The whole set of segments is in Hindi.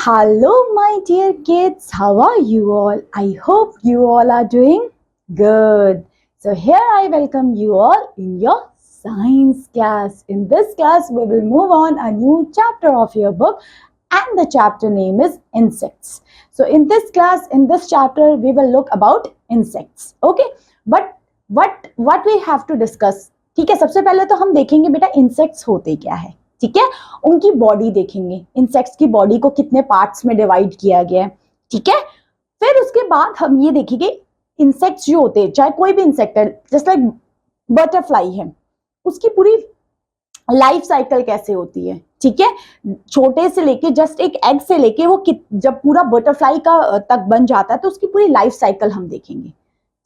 Hello, my dear kids. How are you all? I hope you all are doing good. So, here I welcome you all in your science class. In this class, we will move on a new chapter of your book, and the chapter name is Insects. So, in this class, in this chapter, we will look about insects. Okay, but what we have to discuss? ठीक है, सबसे पहले तो हम देखेंगे बेटा इंसेक्ट्स होते क्या है. ठीक है, उनकी बॉडी देखेंगे, इंसेक्ट्स की बॉडी को कितने पार्ट्स में डिवाइड किया गया है. ठीक है, फिर उसके बाद हम ये देखेंगे इंसेक्ट्स जो होते हैं, चाहे कोई भी इंसेक्ट है, जस्ट लाइक बटरफ्लाई है, उसकी पूरी लाइफ साइकिल कैसे होती है. ठीक है, छोटे से लेके जस्ट एक एग से लेके वो जब पूरा बटरफ्लाई का तक बन जाता है तो उसकी पूरी लाइफ साइकिल हम देखेंगे.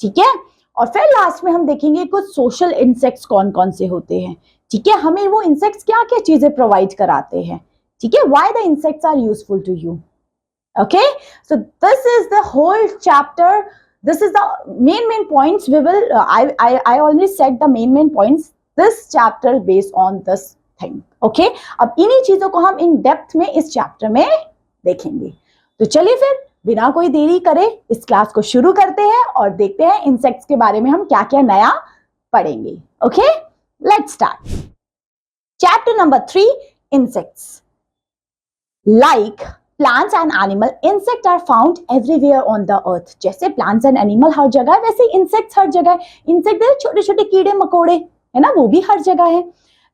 ठीक है, और फिर लास्ट में हम देखेंगे कुछ सोशल इंसेक्ट्स कौन कौन से होते हैं. ठीक है, हमें वो इंसेक्ट्स क्या क्या चीजें प्रोवाइड कराते हैं. ठीक है, why the insects are useful to you. Okay, so this is the whole chapter. This is the main points we will I already said the main points this chapter based on this thing. Okay, अब इन्हीं चीजों को हम इन डेप्थ में इस चैप्टर में देखेंगे. तो चलिए फिर बिना कोई देरी करे इस क्लास को शुरू करते हैं और देखते हैं इंसेक्ट्स के बारे में हम क्या क्या नया पढ़ेंगे. Okay, let's start. Chapter number 3, Insects. Like plants and animal, insects are found everywhere on the earth. जैसे plants and animal हर जगह है, वैसे insects हर जगह है. Insect छोटे छोटे कीड़े मकोड़े है ना, वो भी हर जगह है.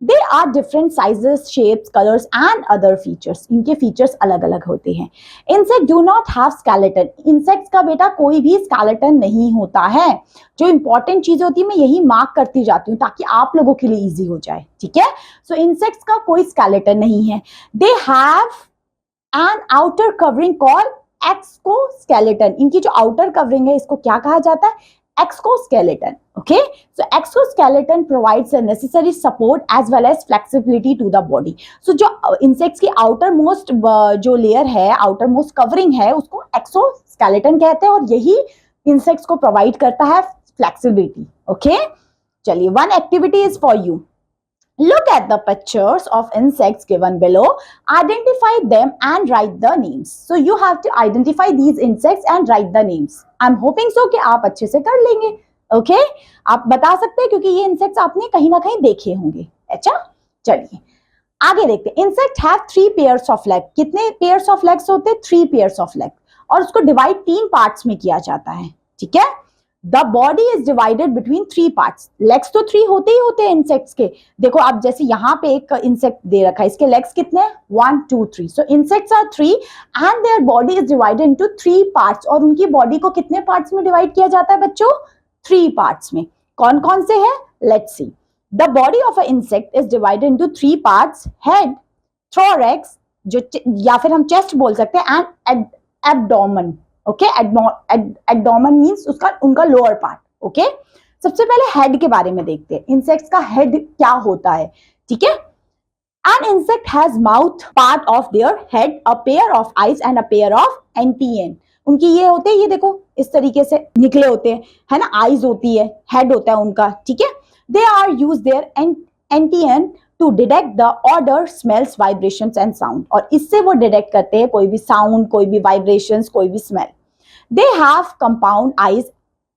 They are different sizes, shapes, colors and other features. इनके features अलग अलग होते हैं. Insects do not have skeleton. Insects का बेटा कोई भी skeleton नहीं होता है. जो important चीज होती है मैं यही मार्क करती जाती हूँ ताकि आप लोगों के लिए easy हो जाए. ठीक है, so insects का कोई skeleton नहीं है. They have an outer covering called exoskeleton. इनकी जो outer covering है इसको क्या कहा जाता है? Exoskeleton. Okay, so exoskeleton provides a necessary support as well as flexibility to the body. So जो insects की outermost जो layer है, outermost covering है, उसको exoskeleton कहते हैं और यही insects को provide करता है flexibility. Okay, चलिए, one activity is for you. Look at the pictures of insects given below. Identify them and write the names. So you have to identify these insects and write the names. I'm hoping so कि आप अच्छे से कर लेंगे. Okay? आप बता सकते हैं क्योंकि ये insects आपने कहीं ना कहीं देखे होंगे. अच्छा, चलिए आगे देखते हैं. Insects have 3 pairs of legs. कितने pairs of legs होते हैं? 3 pairs of legs. और उसको divide 3 parts में किया जाता है. ठीक है, The body is divided between 3 parts. Legs तो 3 होते ही होते हैं इंसेक्ट्स के. देखो आप जैसे यहाँ पे एक इंसेक्ट दे रखा है, इसके लेग्स कितने हैं? 1 2 3. So insects are 3 and their body is divided into 3 parts. और उनकी बॉडी को कितने पार्ट्स में डिवाइड किया जाता है बच्चों? 3 पार्ट्स में. कौन कौन से हैं? Let's see. The body of an insect is divided into 3 parts: head, thorax, जो या फिर हम चेस्ट बोल सकते हैं, and abdomen. Okay, abdomen means उसका उनका लोअर पार्ट. ओके, सबसे पहले हेड के बारे में देखते हैं. इंसेक्ट्स का हेड क्या होता है. ठीक है, an insect has mouth part of their head, a pair of eyes and a pair of antennae. उनकी ये होते हैं, ये देखो इस तरीके से निकले होते हैं, है ना. आईज होती है, हेड होता है उनका. ठीक है, they are use their antennae to detect the odour, smells, vibrations and sound. और इससे वो डिटेक्ट करते हैं कोई भी साउंड, कोई भी वाइब्रेशंस, कोई भी smell. They have compound eyes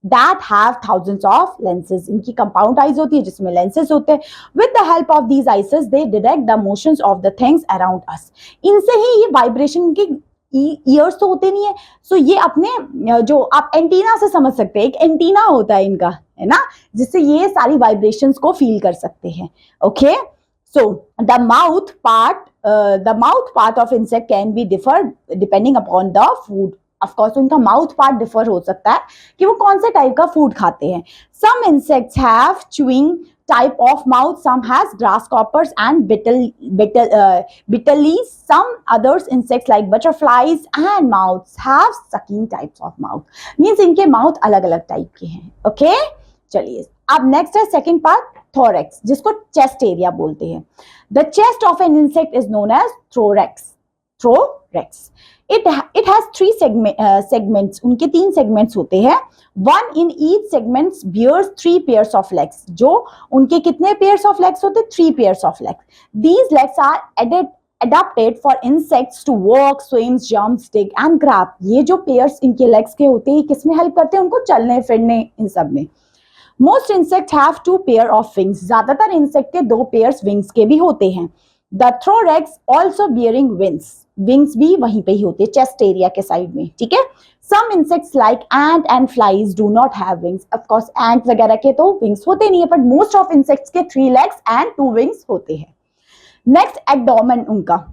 that have thousands of lenses. इनकी compound eyes होती है जिसमें lenses होते हैं. With the help of these eyes, they detect the motions of the things around us. इनसे ही ये vibration की ears तो होते नहीं है, so ये अपने जो आप एंटीना से समझ सकते हैं, एक एंटीना होता है इनका, है ना, जिससे ये सारी vibrations को feel कर सकते हैं. Okay, so the mouth part of insect can be differ depending upon the food. Of course, उनका माउथ पार्ट डिफर हो सकता है कि वो कौन से टाइप का फूड खाते हैं. Some insects have chewing type of mouth, some has grasshoppers and beetles. Some others insects like butterflies and moths have sucking types of mouth. Means इनके माउथ अलग अलग टाइप के हैं. ओके, चलिए अब नेक्स्ट है सेकेंड पार्ट, thorax, जिसको चेस्ट एरिया बोलते हैं. The chest of an insect is known as thorax. It has 3 segments. उनके 3 segments होते हैं. One in each segment bears 3 pairs of legs. जो उनके कितने pairs of legs होते हैं? 3 pairs of legs. These legs are adapted for insects to walk, swim, jump, dig and grab. ये जो पेयर्स इनके लेग्स के होते हैं किसमें हेल्प करते हैं? उनको चलने फिरने इन सब में. Most insects have 2 pair of wings. ज्यादातर इंसेक्ट के 2 पेयर्स विंग्स के भी होते हैं. The thorax also bearing wings. Wings भी वहीं पे ही होते हैं चेस्ट एरिया के साइड में. ठीक है. Some insects like ant and flies do not have wings. Of course ant वगैरह के तो wings होते नहीं है, but most of insects के 3 legs and 2 wings होते हैं. Next abdomen उनका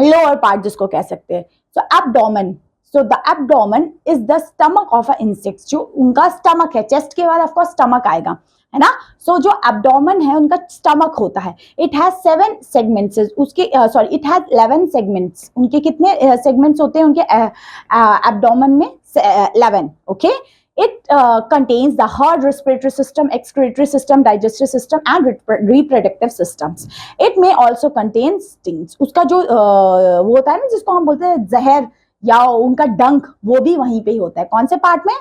lower part जिसको कह सकते हैं. So abdomen. So the abdomen is the stomach of an insect. जो उनका stomach है, chest के बाद of course stomach आएगा, है ना. So जो abdomen है उनका stomach होता है. It has 7 segments. उसके it has 11 segments. उनके कितने segments होते हैं उनके abdomen में? 11. Okay. It contains the heart, respiratory system, excretory system, digestive system and reproductive systems. It may also contain stings. उसका जो वो होता है ना जिसको हम बोलते हैं जहर या उनका डंक, वो भी वहीं पे ही होता है. कौन से पार्ट में?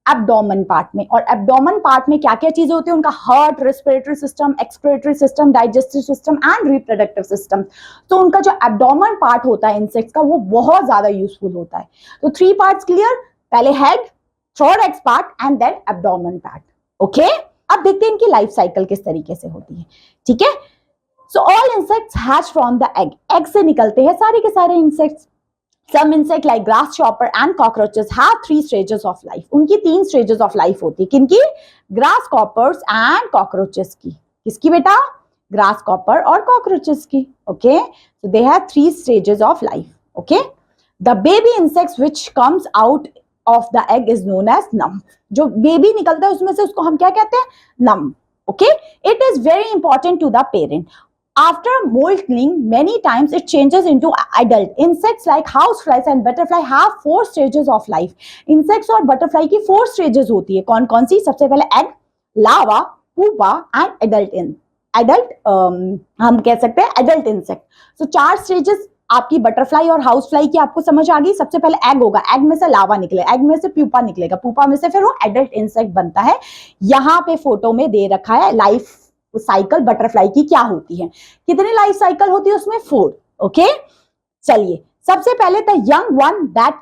एब्डोमेन पार्ट में. और एब्डोमेन पार्ट में क्या क्या चीजें होती है? उनका heart, respiratory system, excretory system, digestive system and reproductive system. तो उनका जो एब्डोमेन पार्ट होता है इंसेक्ट्स का वो बहुत ज्यादा यूजफुल होता है. तो 3 पार्ट्स क्लियर. पहले head, thorax part and then abdomen part. Okay. अब देखते हैं इनकी लाइफ साइकिल किस तरीके से होती है. ठीक है. So all insects hatch from the egg. Egg से निकलते हैं सारे के सारे insects. Some insect like grasshopper and cockroaches have 3 stages of life. उनकी 3 stages of life होती है. किनकी? Grasshoppers and cockroaches की. किसकी बेटा? Grasshopper और cockroaches की. Okay. So they have 3 stages of life. Okay. The baby insects which comes out of the egg is known as num. जो baby निकलता है उसमें से उसको हम क्या कहते हैं? Num. Okay. It is very important to the parent. After molting, many times it changes into adult. Insects like houseflies and butterfly have 4 stages of life. Insects और butterfly की 4 stages होती है. कौन कौन सी? सबसे पहले egg, larva, pupa and adult हम कह सकते हैं adult insect. So 4 stages आपकी बटरफ्लाई और हाउसफ्लाई की आपको समझ आ गई. सबसे पहले एग होगा, एग में से लावा निकले, एग में से प्यूपा निकलेगा, प्यूपा में से फिर वो एडल्ट इंसेक्ट बनता है. यहाँ पे फोटो में दे रखा है लाइफ साइकिल बटरफ्लाई की क्या होती है. कितनी लाइफ साइकिल होती है उसमें? 4. ओके. चलिए सबसे पहले the young one that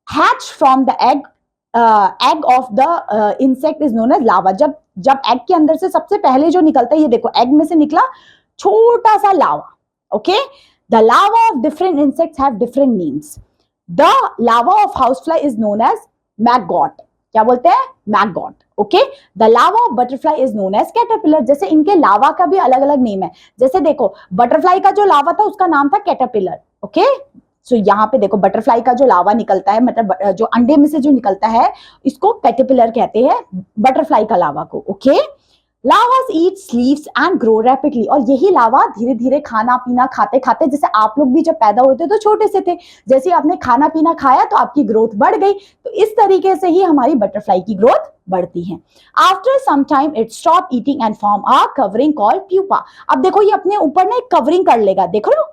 hatch from the egg of the insect is known as larva. जब एग के अंदर से सबसे पहले जो निकलता है, ये देखो एग में से निकला छोटा सा larva. Okay. The larva of different insects have different names. The larva of housefly is known as maggot. क्या बोलते हैं? Maggot. Okay. The larva of butterfly is known as caterpillar. जैसे इनके लावा का भी अलग अलग नेम है. जैसे देखो बटरफ्लाई का जो लावा था उसका नाम था कैटरपिलर. ओके. सो यहाँ पे देखो बटरफ्लाई का जो लावा निकलता है, मतलब जो अंडे में से जो निकलता है, इसको कैटरपिलर कहते हैं, बटरफ्लाई का लावा को. Okay. Larvas eat leaves and grow rapidly. और यही लावा धीरे धीरे खाना पीना खाते खाते, जैसे आप लोग भी जब पैदा होते तो छोटे से थे, जैसे आपने खाना पीना खाया तो आपकी ग्रोथ बढ़ गई. तो इस तरीके से ही हमारी बटरफ्लाई की ग्रोथ बढ़ती है. After some time it stop eating and form a covering called pupa. अब देखो ये अपने ऊपर ना एक कवरिंग कर लेगा. देखो लो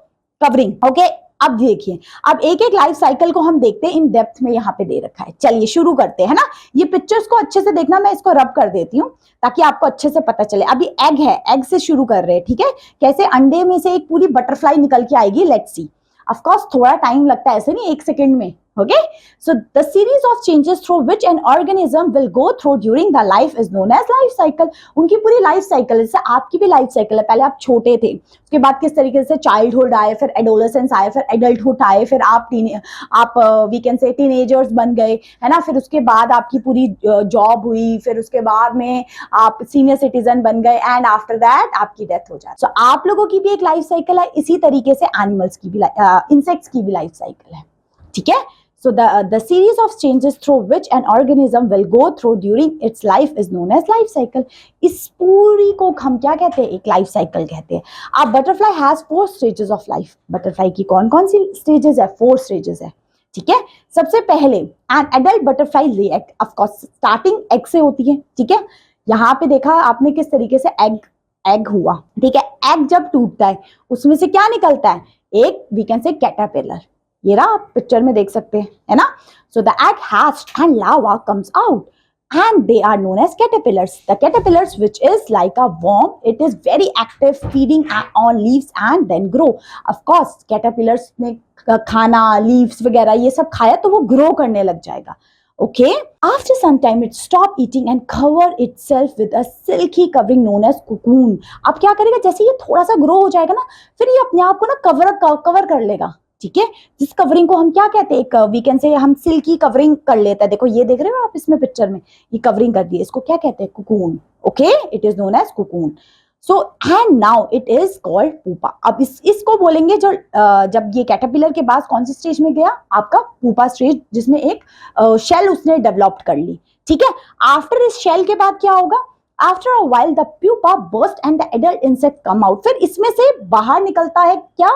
कवरिंग. ओके. अब देखिए, अब एक एक लाइफ साइकिल को हम देखते हैं इन डेप्थ में, यहाँ पे दे रखा है. चलिए शुरू करते हैं ना. ये पिक्चर्स को अच्छे से देखना, मैं इसको रब कर देती हूँ ताकि आपको अच्छे से पता चले. अभी एग है, एग से शुरू कर रहे हैं. ठीक है. कैसे अंडे में से एक पूरी बटरफ्लाई निकल के आएगी. Let's see. ऑफ कोर्स थोड़ा टाइम लगता है, ऐसे नहीं 1 सेकेंड में. Okay, so the series of changes through which an organism will go through during the life is known as life cycle. उनकी पूरी लाइफ साइकिल, जैसे आपकी भी लाइफ साइकिल है. पहले आप छोटे थे, उसके बाद किस तरीके से चाइल्डहुड आए, फिर एडोलेसेंस आए, फिर एडल्टहुड आए, फिर आप वी कैन से टीनेजर्स बन गए, है ना. फिर उसके बाद आपकी पूरी जॉब हुई, फिर उसके बाद में आप सीनियर सिटीजन बन गए एंड आफ्टर दैट आपकी डेथ हो जाए. सो आप लोगों की भी एक लाइफ साइकिल है, इसी तरीके से एनिमल्स की भी, इंसेक्ट्स की भी लाइफ साइकिल है. ठीक है. So the series of changes through which an organism will go through during its life is known as life cycle. इस पूरी को हम क्या कहते हैं? एक लाइफ साइकिल कहते हैं. अब butterfly has 4 stages of life. Butterfly की कौन कौन सी स्टेजेस है? 4 स्टेजेस है. ठीक है. सबसे पहले एन एडल्ट बटरफ्लाई ले egg. Of course starting egg से होती है. ठीक है. यहाँ पे देखा आपने किस तरीके से एग हुआ. ठीक है. एग जब टूटता है उसमें से क्या निकलता है? एक वी कैन से कैटरपिलर. ये रहा, आप पिक्चर में देख सकते हैं, है ना. So the egg hatched and lava comes out. and they are known as caterpillars. The caterpillars, which is like a worm, it is very active, feeding on leaves and then grow. Of course caterpillars ने खाना leaves वगैरह ये सब खाया तो वो grow करने लग जाएगा. Okay, after some time it stop eating and cover itself with a silky covering known as cocoon. अब क्या करेगा, जैसे ये थोड़ा सा grow हो जाएगा ना, फिर ये अपने आप को ना cover कर लेगा. ठीक है, जिस कवरिंग को हम क्या कहते हैं, एक वी कैन से हम सिल्की कवरिंग कर लेता है. देखो ये देख रहे हो आप इसमें पिक्चर में, ये कवरिंग कर दी है, इसको क्या कहते हैं, cocoon. Okay, it is known as cocoon. So and now it is called pupa. अब इसको बोलेंगे जो जब ये कैटरपिलर के बाद कौन सी स्टेज में गया, आपका पुपा स्टेज, जिसमें एक शेल उसने डेवलप कर ली. ठीक है, आफ्टर इस शेल के बाद क्या होगा, after a while the pupa burst and the adult insect come out. फिर इसमें से बाहर निकलता है क्या,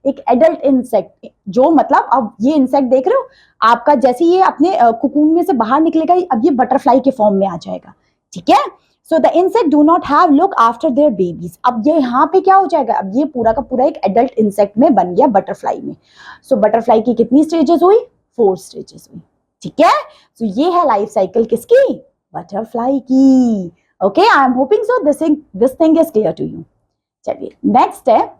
एक एडल्ट इंसेक्ट, जो मतलब अब ये इंसेक्ट देख रहे हो आपका, जैसे ये अपने कुकून में से बाहर निकलेगा, अब ये बटरफ्लाई के फॉर्म में आ जाएगा. ठीक है, so the insect do not have look after their babies. अब ये यहाँ पे क्या हो जाएगा, अब ये पूरा का पूरा एक एडल्ट इंसेक्ट में बन गया बटरफ्लाई में. सो बटरफ्लाई की कितनी स्टेजेस हुई, 4 स्टेजेस हुई. ठीक है, सो ये है लाइफ साइकिल किसकी, बटरफ्लाई की. Okay, I am hoping so this thing is clear to you. चलिए नेक्स्ट है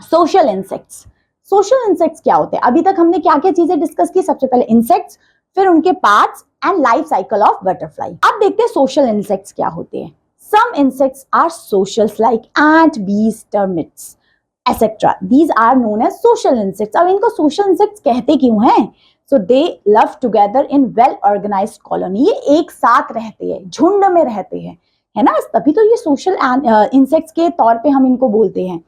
सोशल इंसेक्ट्स. सोशल इंसेक्ट्स क्या होते हैं, अभी तक हमने क्या क्या चीजें डिस्कस की, सबसे पहले इंसेक्ट्स, फिर उनके parts and life cycle of butterfly. अब देखते हैं सोशल इंसेक्ट्स क्या होते हैं. Some insects are socials like ant, bees, termites etcetera. These are known as social insects. अब इनको सोशल इंसेक्ट्स कहते क्यों हैं, so they love together in well organised colony. ये एक साथ रहते हैं, झुंड में रहते हैं, है ना, तभी तो ये सोशल इंसेक्ट्स के तौर पे हम इनको बोलते हैं.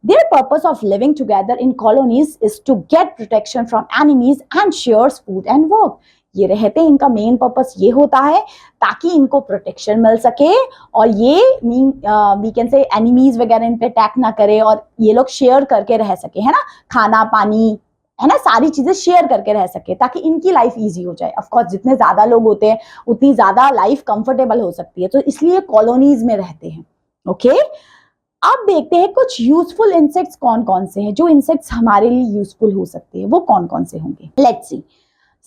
Their purpose of living together in colonies is to get protection from enemies and shares food and work. ये रहते हैं, इनका मेन पर्पस ये होता है ताकि इनको प्रोटेक्शन मिल सके और ये वी कैन से एनिमीज वगैरह इन पे अटैक ना करे और ये लोग शेयर करके रह सके, है ना, खाना पानी, है ना, सारी चीजें शेयर करके रह सके ताकि इनकी लाइफ इजी हो जाए. ऑफ कोर्स जितने ज्यादा लोग होते हैं उतनी ज्यादा लाइफ कंफर्टेबल हो सकती है, तो इसलिए कॉलोनीज में रहते हैं. ओके, अब देखते हैं कुछ यूजफुल इंसेक्ट्स कौन कौन से हैं, जो इंसेक्ट्स हमारे लिए यूजफुल हो सकते हैं, वो कौन कौन से होंगे. Let's see.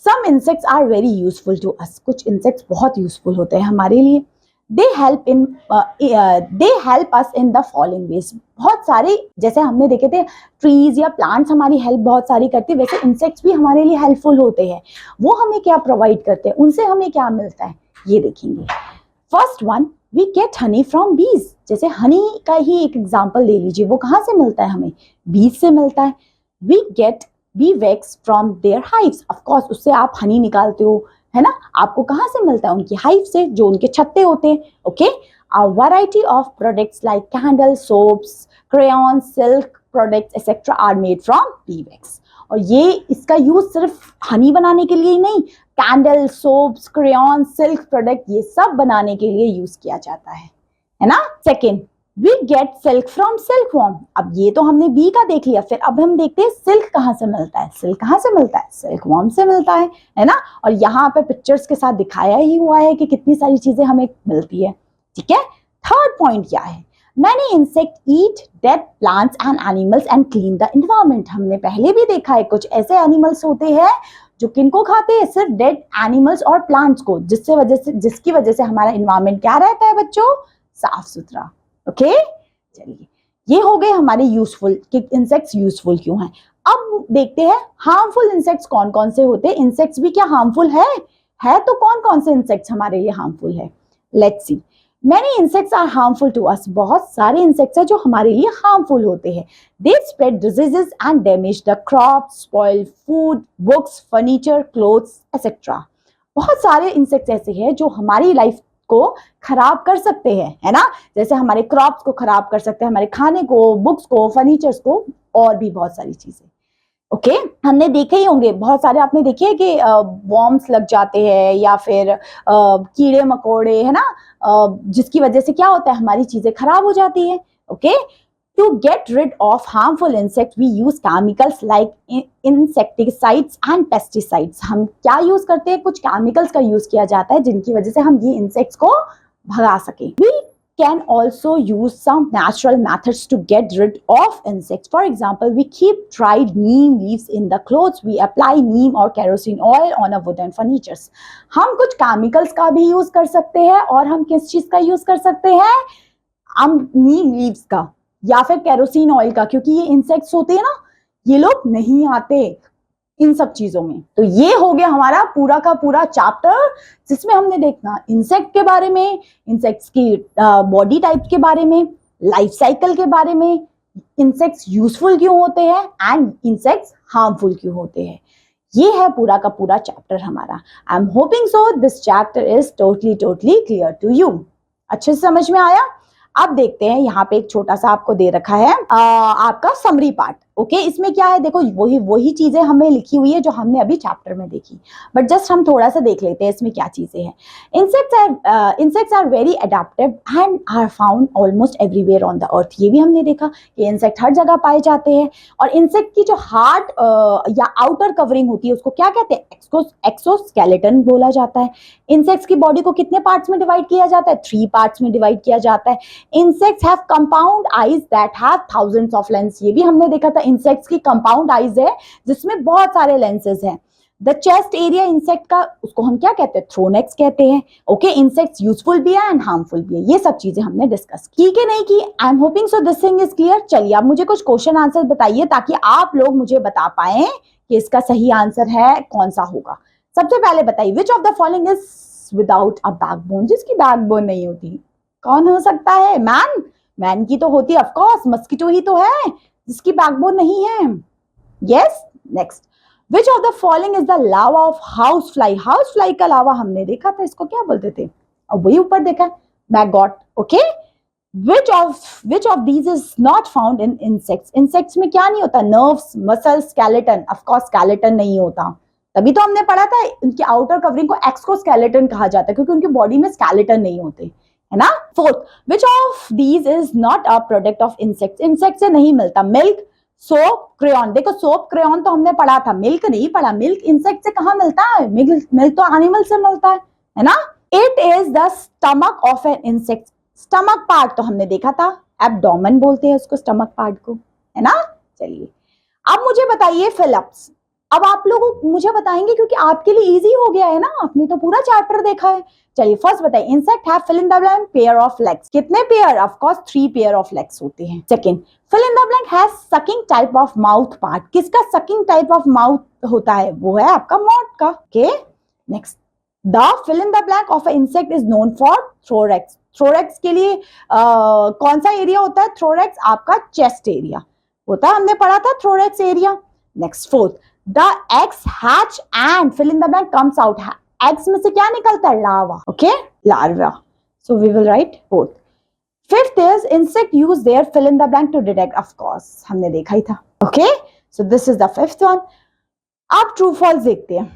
Some insects are very useful to us. कुछ इंसेक्ट्स बहुत यूजफुल होते हैं हमारे लिए. They help us in the following ways. बहुत सारे, जैसे हमने देखे थे ट्रीज या प्लांट्स हमारी हेल्प बहुत सारी करते हैं, वैसे इंसेक्ट्स भी हमारे लिए हेल्पफुल होते हैं. वो हमें क्या प्रोवाइड करते हैं, उनसे हमें क्या मिलता है, ये देखेंगे. First one, we get honey from bees. जैसे हनी का ही एक एग्जाम्पल ले लीजिए, वो कहाँ से मिलता है, हमें बीज से मिलता है. We get bee wax from their hives. Of course उससे आप हनी निकालते हो, है ना, आपको कहाँ से मिलता है, उनकी हाइव से, जो उनके छत्ते होते हैं. Okay, a variety of products like candle, soaps, crayon, silk products etcetera are made from bee wax. और ये इसका यूज सिर्फ हनी बनाने के लिए ही नहीं, candle, soaps, crayon, silk product, ये सब बनाने के लिए यूज किया जाता है ना. Second, we get silk from silkworm. अब ये तो हमने बी का देख लिया, फिर अब हम देखते हैं सिल्क कहाँ से मिलता है. सिल्क कहाँ से मिलता है, सिल्क वॉर्म से मिलता है ना. और यहाँ पे पिक्चर्स के साथ दिखाया ही हुआ है कि कितनी सारी चीजें हमें मिलती है. ठीक है, थर्ड पॉइंट क्या है, Many insects eat dead plants and animals and clean the environment. हमने पहले भी देखा है कुछ ऐसे एनिमल्स होते हैं जो किनको खाते हैं, सिर्फ डेड एनिमल्स और प्लांट्स को, जिसकी वजह से हमारा इन्वायरमेंट क्या रहता है बच्चों, साफ सुथरा. ओके, चलिए ये हो गए हमारे यूजफुल कि इंसेक्ट्स यूजफुल क्यों हैं. अब देखते हैं हार्मफुल इंसेक्ट्स कौन कौन से होते हैं. इंसेक्ट्स भी क्या हार्मफुल है तो कौन कौन से इंसेक्ट्स हमारे लिए हार्मफुल है. Let's see. Many insects are harmful to us. बहुत सारे इंसेक्ट्स हैं जो हमारे लिए हार्मफुल होते हैं. They spread diseases and damage the crops, spoil food, books, furniture, clothes, etc. बहुत सारे इंसेक्ट्स ऐसे हैं जो हमारी लाइफ को खराब कर सकते हैं, है ना, जैसे हमारे क्रॉप्स को खराब कर सकते हैं, हमारे खाने को, बुक्स को, फर्नीचर्स को, और भी बहुत सारी चीजें. ओके, हमने देखे ही होंगे बहुत सारे, आपने देखे हैं कि वॉर्म्स लग जाते हैं या फिर कीड़े मकोड़े, है ना, जिसकी वजह से क्या होता है, हमारी चीजें खराब हो जाती है. Okay, to get rid of harmful insect we use chemicals like insecticides and pesticides. हम क्या यूज करते हैं, कुछ केमिकल्स का यूज किया जाता है जिनकी वजह से हम ये इंसेक्ट्स को भगा सकें. We can also use some natural methods to get rid of insects. For example, we keep dried neem leaves in the clothes. We apply neem or kerosene oil on a wooden furnitures. हम कुछ केमिकल्स का भी यूज कर सकते हैं और हम किस चीज का यूज कर सकते हैं? हम नीम लीव्स का या फिर केरोसिन ऑयल का, क्योंकि ये इंसेक्ट्स होते हैं ना, ये लोग नहीं आते इन सब चीजों में। तो ये हो गया हमारा पूरा का पूरा चैप्टर, जिसमें हमने देखना इंसेक्ट के बारे में, इंसेक्ट्स की बॉडी टाइप के बारे में, लाइफ साइकिल के बारे में, इंसेक्ट्स यूजफुल क्यों होते हैं एंड इंसेक्ट्स हार्मफुल क्यों होते हैं। ये है पूरा का पूरा चैप्टर हमारा। I am hoping so this chapter is totally clear to you. अच्छे से समझ में आया? अब देखते हैं, यहाँ पे एक छोटा सा आपको दे रखा है आपका समरी पार्ट। ओके, इसमें क्या है देखो, वही चीजें हमें लिखी हुई है जो हमने अभी चैप्टर में देखी, बट जस्ट हम थोड़ा सा देख लेते हैं इसमें क्या चीजें हैं। Insects are very adaptive and are found almost everywhere on the earth. ये भी हमने देखा कि इंसेक्ट हर जगह पाए जाते हैं। और इंसेक्ट की जो हार्ड या आउटर कवरिंग होती है उसको क्या कहते हैं? एक्सोस्केलेटन बोला जाता है। इंसेक्ट्स की बॉडी को कितने पार्ट्स में डिवाइड किया जाता है? 3 पार्ट्स में डिवाइड किया जाता है। Insects have compound eyes that have thousands of lens. ये भी हमने देखा था, इंसेक्ट्स की कंपाउंड आईज है जिसमें बहुत सारे लेंसेज हैं। द चेस्ट एरिया इंसेक्ट का, उसको हम क्या कहते हैं? थ्रोनेक्स कहते हैं। ओके, इंसेक्ट्स यूजफुल भी है एंड हार्मफुल भी है। ये सब चीजें हमने डिस्कस की कि नहीं की? आई am hoping so this thing is clear. चलिए आप मुझे कुछ क्वेश्चन आंसर बताइए ताकि आप लोग मुझे बता पाए कि इसका सही आंसर है कौन सा होगा। सबसे पहले बताइए, which of the following is without a backbone? जिसकी बैकबोन नहीं होती कौन हो सकता है? मैन की तो होती है ऑफ कोर्स, मस्कीटो ही तो है जिसकी बैकबोन नहीं है। Yes, next, which of the following is the larva of house fly? House fly का लार्वा हमने देखा था, इसको क्या बोलते थे? और वही ऊपर देखा, maggot. Okay, which of these is not found in insects? Insects में क्या नहीं होता? Nerves, muscles, skeleton. Of course skeleton नहीं होता, तभी तो हमने पढ़ा था उनकी आउटर कवरिंग को एक्सोस्केलेटन कहा जाता है, क्योंकि उनकी बॉडी में स्केलेटन नहीं होते, है ना। Fourth, which of these is not a product of insects? Insect से नहीं मिलता। Milk, soap, crayon. देखो सोप क्रेयॉन तो हमने पढ़ा था, मिल्क नहीं पढ़ा। मिल्क इंसेक्ट से कहां मिलता है? मिल्क तो एनिमल से मिलता है ना। It is the stomach of an insect. Stomach part तो हमने देखा था, एब्डोमेन बोलते हैं उसको, स्टमक पार्ट को, है ना। चलिए अब मुझे बताइए फिलिप्स। अब आप लोग मुझे बताएंगे क्योंकि आपके लिए इजी हो गया है ना, आपने तो पूरा चैप्टर देखा है। चलिए फर्स्ट बताइए, insect have fill in the blank pair of legs. कितने pair? Of course 3 pair of legs होते हैं। Second, fill in the blank has sucking type of mouth part. किसका सकिंग टाइप ऑफ माउथ होता है? वो है आपका मॉथ का। Okay, next, the fill in the blank of a insect is known for thorax. Thorax के लिए कौन सा एरिया होता है? थोरैक्स आपका चेस्ट एरिया होता है, हमने पढ़ा था thorax area. Next, fourth, the eggs hatch and fill in the blank comes out. Eggs में से क्या निकलता है? Larva. Okay, larva. So we will write both. Fifth is insect use their fill in the blank to detect. Of course, हमने देखा ही था। Okay, so this is the fifth one. अब true false देखते हैं।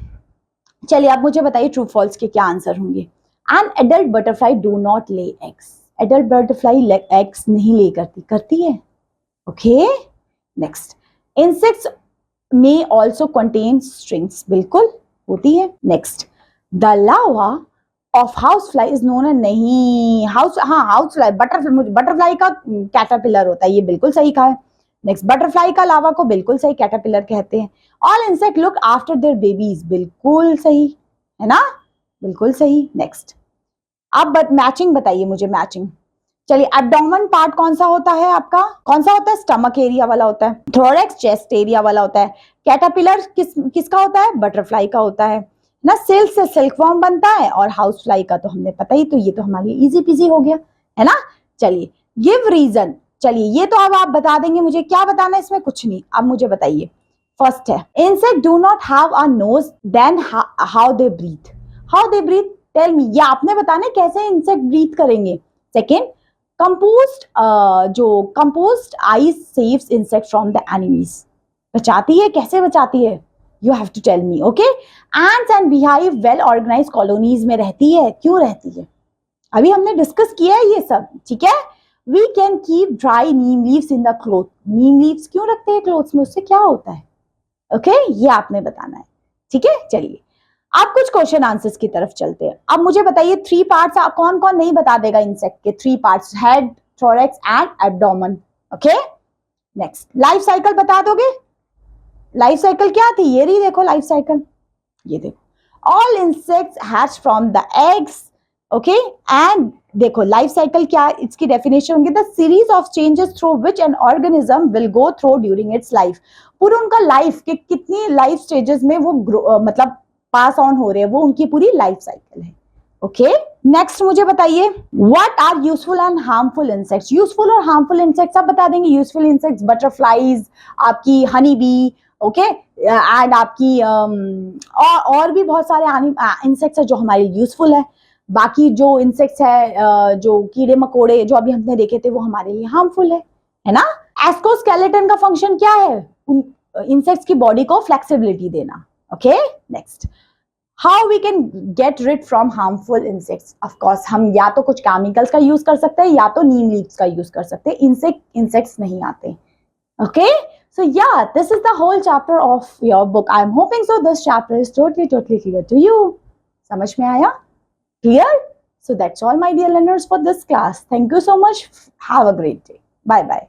चलिए आप मुझे बताइए true false के क्या आंसर होंगे। An adult butterfly do not lay eggs. Adult butterfly eggs नहीं lay करती है। Okay, next, insects may also contain strings. बिल्कुल होती है। Next, the larva of house fly is known. नहीं, हाउस फ्लाई, बटरफ्लाई का कैटरपिलर होता है, ये बिल्कुल सही कहा है। नेक्स्ट, बटरफ्लाई का लार्वा को बिल्कुल सही कैटरपिलर कहते हैं। All insect look after their babies, बिल्कुल सही है ना, बिल्कुल सही। नेक्स्ट, अब मैचिंग बताइए मुझे, मैचिंग। चलिए, एब्डोमेन पार्ट कौन सा होता है आपका? कौन सा होता है? स्टमक एरिया वाला होता है। थोरैक्स चेस्ट एरिया वाला होता है। कैटरपिलर किसका होता है? बटरफ्लाई का होता है ना। सिल्क से सिल्कवॉर्म बनता है, और हाउस फ्लाई का तो हमने पता ही, तो ये तो हमारे लिए इजी पीजी हो गया, है ना। चलिए, गिव रीजन। चलिए ये तो अब आप बता देंगे मुझे, क्या बताना है इसमें? कुछ नहीं। अब मुझे बताइए, फर्स्ट है, insect do not have a nose, then how they breathe. How they breathe, tell me. ये आपने बताना है कैसे इंसेक्ट ब्रीथ करेंगे। सेकेंड, कंपोस्ट, जो compost ice saves insect from the enemies. बचाती है, कैसे बचाती है? You have to tell me. Okay, ants and beehive well organise colonies में रहती है। क्यों रहती है? अभी हमने डिस्कस किया है ये सब, ठीक है। We can keep dry neem leaves in the cloth. Neem leaves क्यों रखते हैं क्लोथ्स में? उससे क्या होता है? ओके, ये आपने बताना है, ठीक है। चलिए अब कुछ क्वेश्चन आंसर्स की तरफ चलते हैं. अब मुझे बताइए 3 पार्ट्स कौन कौन नहीं बता देगा इंसेक्ट के 3 parts, head, thorax and abdomen. Okay, next life cycle बता दोगे. लाइफ साइकिल क्या थी, ये रही देखो लाइफ साइकिल, ये देखो all insects hatch from the eggs. Okay, and देखो लाइफ साइकिल क्या, इसकी डेफिनेशन होगी the series of changes through which an organism will go through during its life. पूरा उनका लाइफ के कितनी लाइफ स्टेजेस में वो मतलब पास ऑन हो रहे हैं, वो उनकी पूरी लाइफ साइकिल है. ओके, नेक्स्ट मुझे बताइए what are useful and harmful insects. Useful और हार्मफुल इंसेक्ट्स आप बता देंगे. यूजफुल इंसेक्ट्स बटरफ्लाईज, आपकी हनी बी, ओके, एंड आपकी और भी बहुत सारे इंसेक्ट्स है जो हमारे यूजफुल है. बाकी जो इंसेक्ट्स है जो कीड़े मकोड़े जो अभी हमने देखे थे वो हमारे लिए हार्मफुल है ना. एक्सोस्केलेटन का फंक्शन क्या है, इंसेक्ट्स की बॉडी को फ्लेक्सिबिलिटी देना. Okay, next how we can get rid from harmful insects. Of course हम या तो कुछ केमिकल्स का यूज कर सकते हैं या तो नीम लीव्स का यूज कर सकते हैं. इंसेक्ट्स नहीं आते. Okay, so yeah, this is the whole chapter of your book. I'm hoping so this chapter is totally clear to you. समझ में आया? Clear? So that's all my dear learners for this class. Thank you so much. Have a great day. Bye bye.